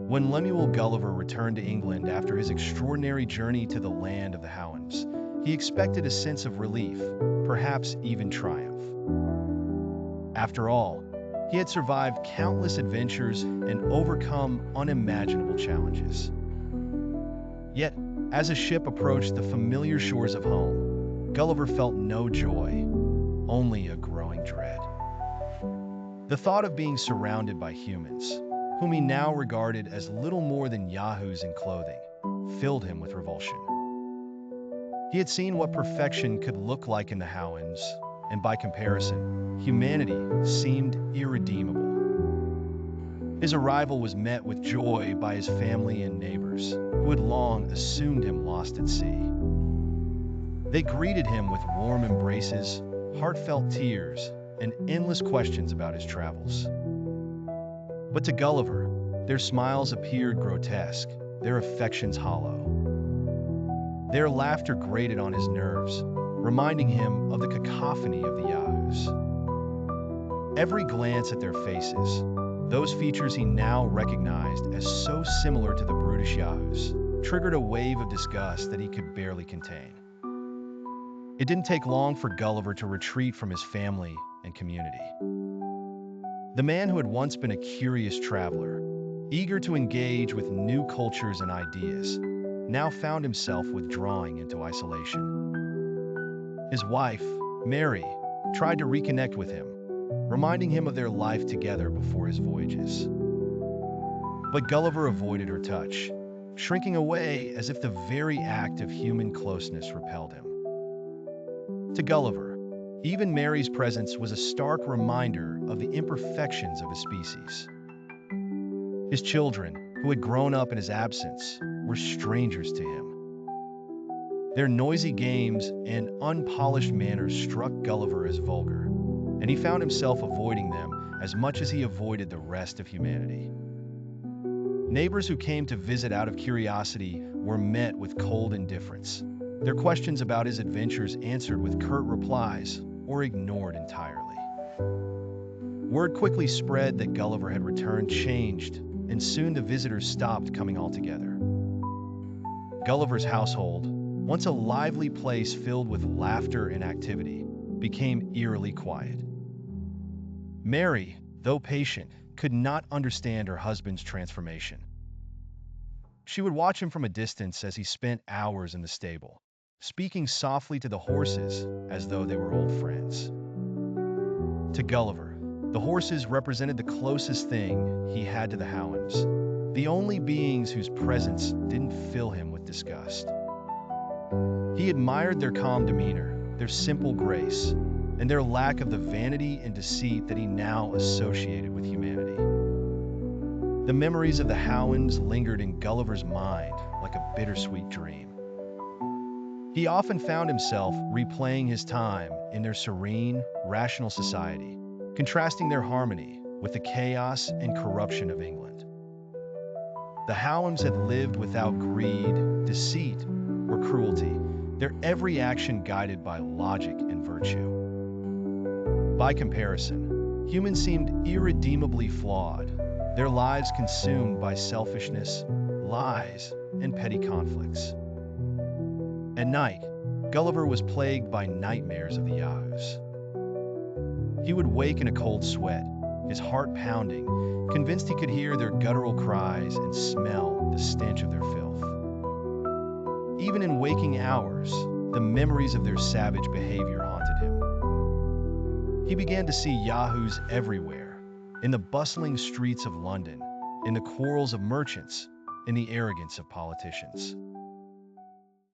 When Lemuel Gulliver returned to England after his extraordinary journey to the land of the Houyhnhnms, he expected a sense of relief, perhaps even triumph. After all, he had survived countless adventures and overcome unimaginable challenges. Yet, as the ship approached the familiar shores of home, Gulliver felt no joy, only a growing dread. The thought of being surrounded by humans, whom he now regarded as little more than Yahoos in clothing, filled him with revulsion. He had seen what perfection could look like in the Houyhnhnms, and by comparison, humanity seemed irredeemable. His arrival was met with joy by his family and neighbors, who had long assumed him lost at sea. They greeted him with warm embraces, heartfelt tears, and endless questions about his travels. But to Gulliver, their smiles appeared grotesque, their affections hollow. Their laughter grated on his nerves, reminding him of the cacophony of the Yahoos. Every glance at their faces, those features he now recognized as so similar to the brutish Yahoos, triggered a wave of disgust that he could barely contain. It didn't take long for Gulliver to retreat from his family and community. The man who had once been a curious traveler, eager to engage with new cultures and ideas, now found himself withdrawing into isolation. His wife, Mary, tried to reconnect with him, reminding him of their life together before his voyages. But Gulliver avoided her touch, shrinking away as if the very act of human closeness repelled him. To Gulliver, even Mary's presence was a stark reminder of the imperfections of his species. His children, who had grown up in his absence, were strangers to him. Their noisy games and unpolished manners struck Gulliver as vulgar, and he found himself avoiding them as much as he avoided the rest of humanity. Neighbors who came to visit out of curiosity were met with cold indifference, their questions about his adventures answered with curt replies or ignored entirely. Word quickly spread that Gulliver had returned changed, and soon the visitors stopped coming altogether. Gulliver's household, once a lively place filled with laughter and activity, became eerily quiet. Mary, though patient, could not understand her husband's transformation. She would watch him from a distance as he spent hours in the stable, speaking softly to the horses as though they were old friends. To Gulliver, the horses represented the closest thing he had to the Houyhnhnms, the only beings whose presence didn't fill him with disgust. He admired their calm demeanor, their simple grace, and their lack of the vanity and deceit that he now associated with humanity. The memories of the Houyhnhnms lingered in Gulliver's mind like a bittersweet dream. He often found himself replaying his time in their serene, rational society, contrasting their harmony with the chaos and corruption of England. The Houyhnhnms had lived without greed, deceit, or cruelty, their every action guided by logic and virtue. By comparison, humans seemed irredeemably flawed, their lives consumed by selfishness, lies, and petty conflicts. At night, Gulliver was plagued by nightmares of the Yahoos. He would wake in a cold sweat, his heart pounding, convinced he could hear their guttural cries and smell the stench of their filth. Even in waking hours, the memories of their savage behavior haunted him. He began to see Yahoos everywhere, in the bustling streets of London, in the quarrels of merchants, in the arrogance of politicians.